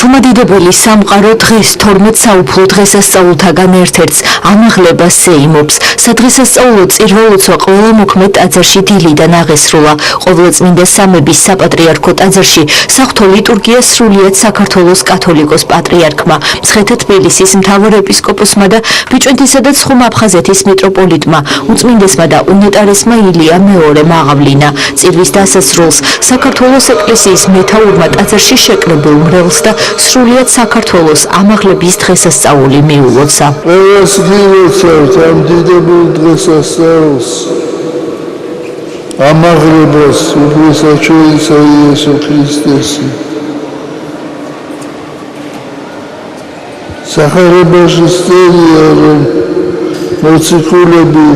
მართლმადიდებელი სამყარო დღეს 12 საუფლო დღესასწაულთაგან ერთ-ერთს ამაღლებას ეიმობს. სადღესასწაულო წირვა-ლოცვა ყველა მოქმედ ტაძარში დილიდან აღესრულა. ყოვლადწმინდა სამების საპატრიარქო ტაძარში საღვთო ლიტურგია სრულიად საქართველოს კათოლიკოს პატრიარქმა, მცხეთა თბილისის მთავარ ეპისკოპოსმა და ბიჭვინთისა და ცხუმ-აფხაზეთის მიტროპოლიტმა, უწმინდესმა და უნეტარესმა ილია მეორემ აღავლინა. წირვის დასასრულს საქართველოს ეკლესიის მეთაურმა ტაძარში შეკრებულ მრევლს და სრულიად საქართველოს ამაღლების დღესასწაული მიულოცა. ყველას გილოცავთ ამ დიდებულ დღესასწაულს, ამაღლებას უფლისაჩვენისა იესო ქრისტესი. სახარებაში სწერია, რომ მოციქულები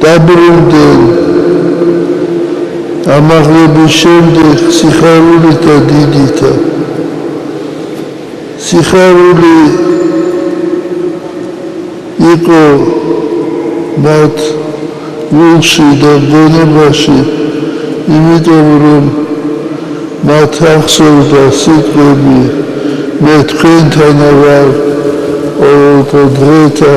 დაბრუნდნენ ამაღლების შემდეგ სიხარულით და დიდითა. სიხარული იყო მათ გულში და გონებაში, იმიტომ რომ მათ ახსოვდა სიტყვები მე თქვენთანა ვარ ყოველთა დღეთა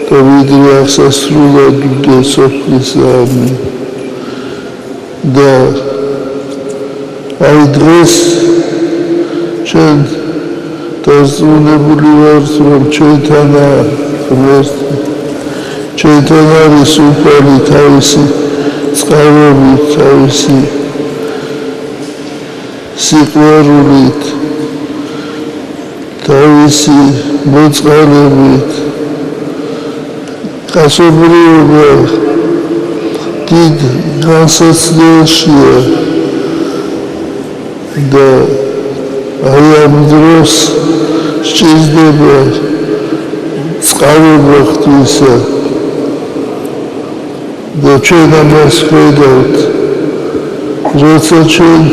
და ვიდრე აღსასრულად ვდგე სოფლის ამი. და აი დღეს ჩვენ დასწრუნებული ვართ, რომ ჩვენთანაა ღმერთი, ჩვენთან არის უფალი თავისი წყარობით, თავისი სიყვარულით, თავისი მოწყალებით. კაცობრიობა დიდ განსაცდელშია და აი ამ დროს სჭირდება წყაროება ღვთისა და ჩვენ ამას ხედავთ, როცა ჩვენ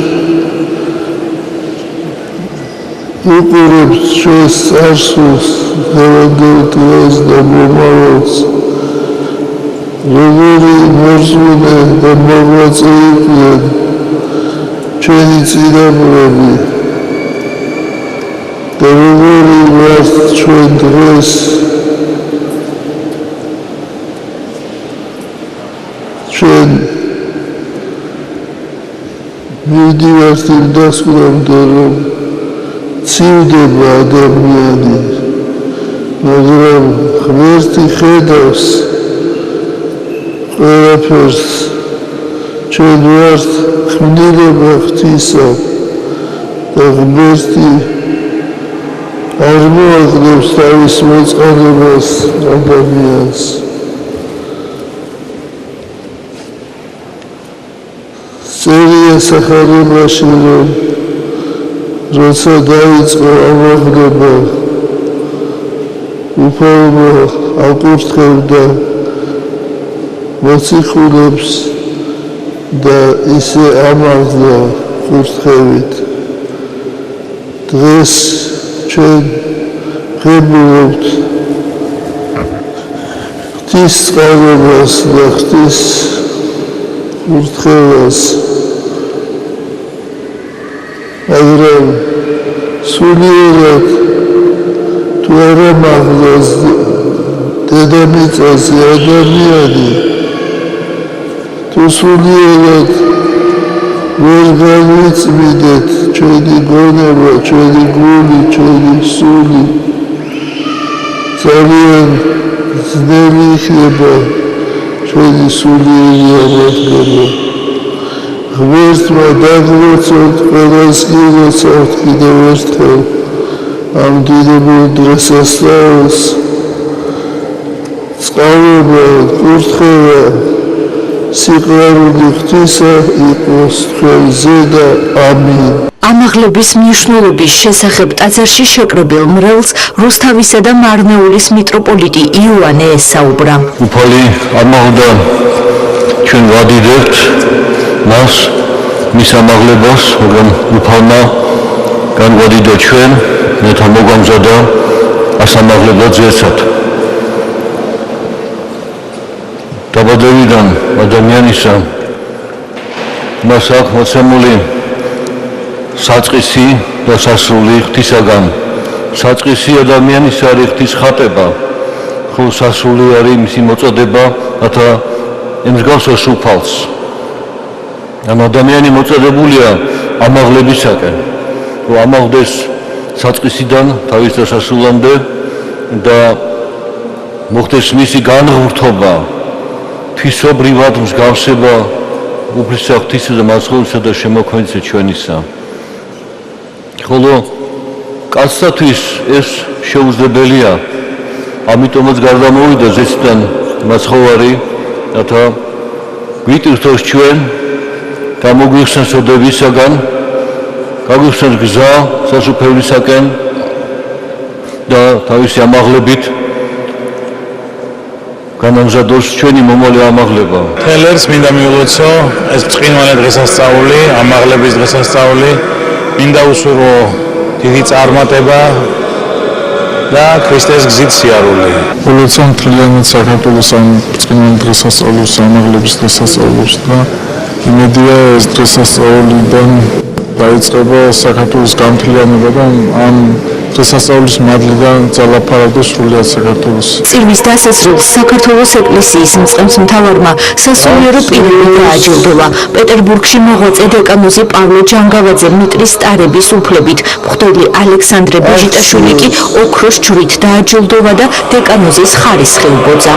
უყურებთ ჩვენს წარსულს, დღევანდელ დღეს და მომავალს, როგორი მორწმუნე და მოღვაწე იყვნენ ჩვენი წინაპრები და როგორი ვართ ჩვენ დღეს. ჩვენ მივდივართ იმ დასკვნამდე, რომ ცივდება ადამიანი, მაგრამ ღმერთი ხედავს ყველაფერს. ჩვენ ვართ ქმნილება ღვთისა და ღმერთი არ მოაკლებს თავის მოწყალებას ადამიანს. წერია სახარებაში, რომ როცა დაიწყო ამაღლება, უფალმა აკურთხებდა მოციქულებს და ისე ამაღლა კურთხევით. დღეს ჩვენ ღებულობთ ღვთის წყარობას და ღვთის კურთხევას, მაგრამ სულიერად თუ არ ამაღლოს დედამიწაზე ადამიანი, თუ სულიერად ვერ განვიწმინდეთ ჩვენი გონება, ჩვენი გული, ჩვენი სული, ძალიან ძნელი იქნება ჩვენი სულიერი ამაღლება. ღმერთმა დაგლოცავთ, ყველას გილოცავთ კიდევ ერთხელ ამ დიდებულ დღესასწაულს. წყაროება, კურთხევა, სიყვარული ღვთისა იყოს თქვენზე და ამინ. ამაღლების მნიშვნელობის შესახებ ტაძარში შეკრებილ მრევლს რუსთავისა და მარნეულის მიტროპოლიტი იოანე ესაუბრა. უფალი ამაღლდა, ჩვენ ვადიდებთ მას, მის ამაღლებას, მაგრამ უფალმა განვადიდა ჩვენ, მეთა მოგამზადა ასამაღლებლად ზესად. დაბადებიდან ადამიანისა მას აქვს მოცემული საწყისი და სასრული ღვთისაგან. საწყისი ადამიანის არის ღვთის ხატება, ხოლო სასრული არის მისი მოწოდება, რათა ემსგავსოს უფალს. ამ ადამიანი მოწოდებულია ამაღლებისაკენ, რომ ამაღლდეს საწყისიდან თავის დასასრულამდე და მოხდეს მისი განღურთობა, თვისობრივად მსგავსება უფლისა ღვთისა და მაცხოვრისა და შემოქმედისა ჩვენისა. ხოლო კაცთათვის ეს შეუძლებელია, ამიტომაც გარდამოვიდა ზეციდან მაცხოვარი, რათა გვიტვირთოს ჩვენ, გამოგვიხსნას ოდებისაგან, გაგვიხსნას გზა სასუფევლისაკენ და თავისი ამაღლებით განამზადოს ჩვენი მომავალი ამაღლება. თელერს მინდა მიულოცო ეს ბრწყინვალე დღესასწაული, ამაღლების დღესასწაული, მინდა უსურვო დიდი წარმატება და ქრისტეს გზით სიარული. ულოცო მთლიანად საქართველოს ამ ბრწყინვალე დღესასწაულს, ამაღლების დღესასწაულს და იმედია ეს დღესასწაულიდან დაიწყება საქართველოს გამთლიანება და ამ დღესასწაულის მადლიდან ძალაფარდოს სრულიად საქართველოს. წირვის დასასრულს საქართველოს ეკლესიის მწყემსმთავარმა სასულიერო პირები დააჯილდოვა. პეტერბურგში მოღვაწე დეკანოზი პავლე ჯანგავაძე მიტრის სტარების უფლებით, მღვდელი ალექსანდრე ბეჟიტაშვილი კი ოქროს ჯვრით დააჯილდოვა და დეკანოზის ხარისხი უბოძა.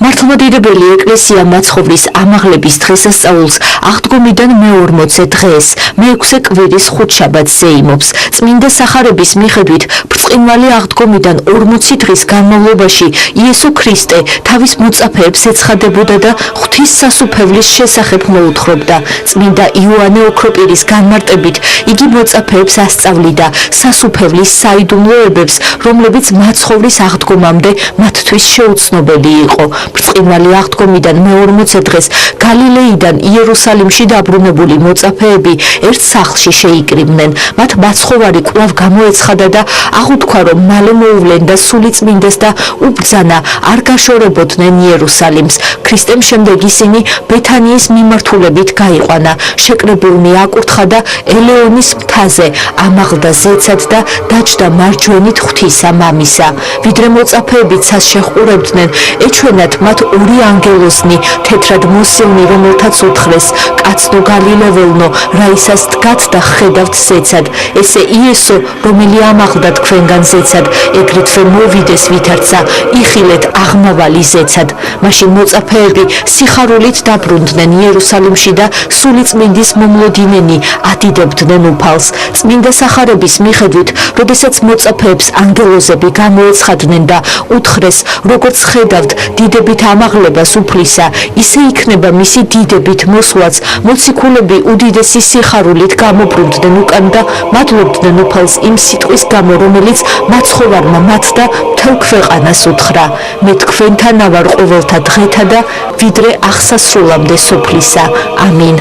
მართლმადიდებელი ეკლესია მაცხოვრის ამაღლების დღესასწაულს აღდგომიდან მე-40 დღეს, მე-6 კვირის ხუთშაბათს ეიმობს. წმინდა სახარების მიხედვით, ბრწყინვალე აღდგომიდან 40 დღის განმავლობაში იესო ქრისტე თავის მოწაფეებს ეცხადებოდა და ღვთის სასუფევლის შესახებ მოუთხრობდა. წმინდა იოანე ოქროპირის განმარტებით, იგი მოწაფეებს ასწავლიდა სასუფევლის საიდუმლოებებს, რომლებიც მაცხოვრის აღდგომამდე მათთვის შეუცნობელი იყო. ბრწყინვალე აღდგომიდან მე-40 დღეს გალილეიდან იერუსალიმში დაბრუნებული მოწაფეები ერთ სახლში შეიკრიბნენ. მათ მაცხოვარი კვლავ გამოეცხადა და აღუთქვა, რომ მალე მოუვლენ და სულიწმინდეს და უბრძანა არ გაშორებოდნენ იერუსალიმს. ქრისტემ შემდეგ ისინი ბეთანიის მიმართულებით გაიყვანა. შეკრებულნი აკურთხა და ელეონის მთაზე ამაღლდა ზეცად და დაჯდა მარჯვენით ღვთისა მამისა. ვიდრე მოწაფეები ცას შეჰყურებდნენ, ეჩვენათ მათ ორი ანგელოზნი, თეთრად მოსილნი, რომელთაც უთხრეს: კაცნო გალილეველნო, რა ისას დგათ და ხედავთ ზეცად? ესე იესო, რომელი ამაღლდა თქვენგან ზეცად, ეგრეთვე მოვიდეს ვითარცა, იხილეთ აღმავალი ზეცად. მაშინ მოწაფეები სიხარულით დაბრუნდნენ იერუსალიმში და სულიწმინდის მომლოდინენი ადიდებდნენ უფალს. წმინდა სახარების მიხედვით, როდესაც მოწაფეებს ანგელოზები გამოეცხადნენ და უთხრეს: როგორც ხედავთ დიდებით ამაღლებას უფლისა, ისე იქნება მისი დიდებით მოსვლაც. მოციქულები უდიდესი სიხარულით გამობრუნდნენ უკან და მადლობდნენ უფალს იმ სიტყვის გამო, რომელიც მაცხოვარმა მათ და მთელ ქვეყანას უთხრა: მე თქვენთანა ვარ ყოველთა დღეთა და ვიდრე აღსასრულამდე სოფლისა. ამინ.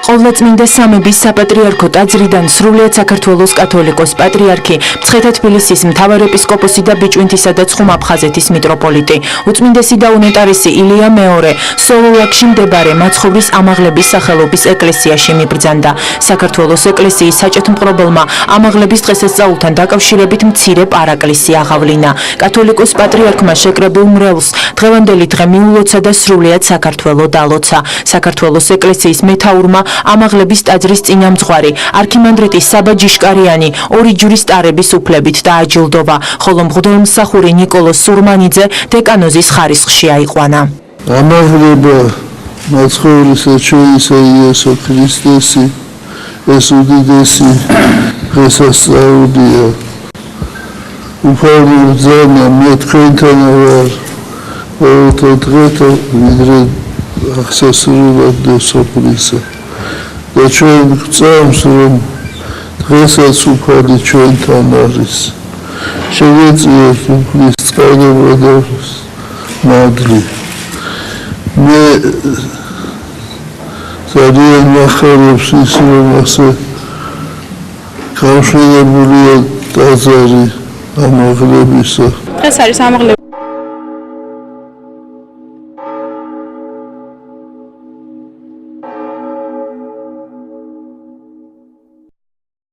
ყოვლადწმინდა სამების საპატრიარქო ტაძრიდან სრულიად საქართველოს კათოლიკოს პატრიარქი, მცხეთა თბილისის მთავარეპისკოპოსი და ბიჭვინთისა და ცხუმ-აფხაზეთის მიტროპოლიტი, უწმინდესი და უნეტარესი ილია მეორე სოლოლაკში მდებარე მაცხოვრის ამაღლების სახელობის ეკლესიაში მიბრძანდა. საქართველოს ეკლესიის საჭეთმყრობელმა ამაღლების დღესასწაულთან დაკავშირებით მცირე პარაკლისი აღავლინა. კათოლიკოს პატრიარქმა შეკრებულ მრევლს დღევანდელი დღე მიულოცა და სრულიად საქართველო დალოცა. საქართველოს ეკლესიის მეთაურმა ამაღლების ტაძრის წინამძღვარი არქიმანდრიტი საბა ჯიშკარიანი ორი ჯვრის ტარების უფლებით დააჯილდოვა, ხოლო მღვდელმსახური ნიკოლოზ სურმანიძე დეკანოზის ხარისხში აიყვანა. ამაღლება მაცხოვრისა ჩვენისა იესო ქრისტესი ეს უდიდესი დღესასწაულია. უფალმა ბრძანა, მე თქვენთანა ვარ ყოველთა დღეთა ვიდრე აღსასრულამდე სოფლისა. და ჩვენ გვწამს, რომ დღესაც უფალი ჩვენთან არის. შევეწიოთ უფლის წყალობა და მადლი. მე ძალიან მახარებს ის, რომ ასე გამშვენებულია ტაძარი ამაღლებისა. დღეს არის ამაღლების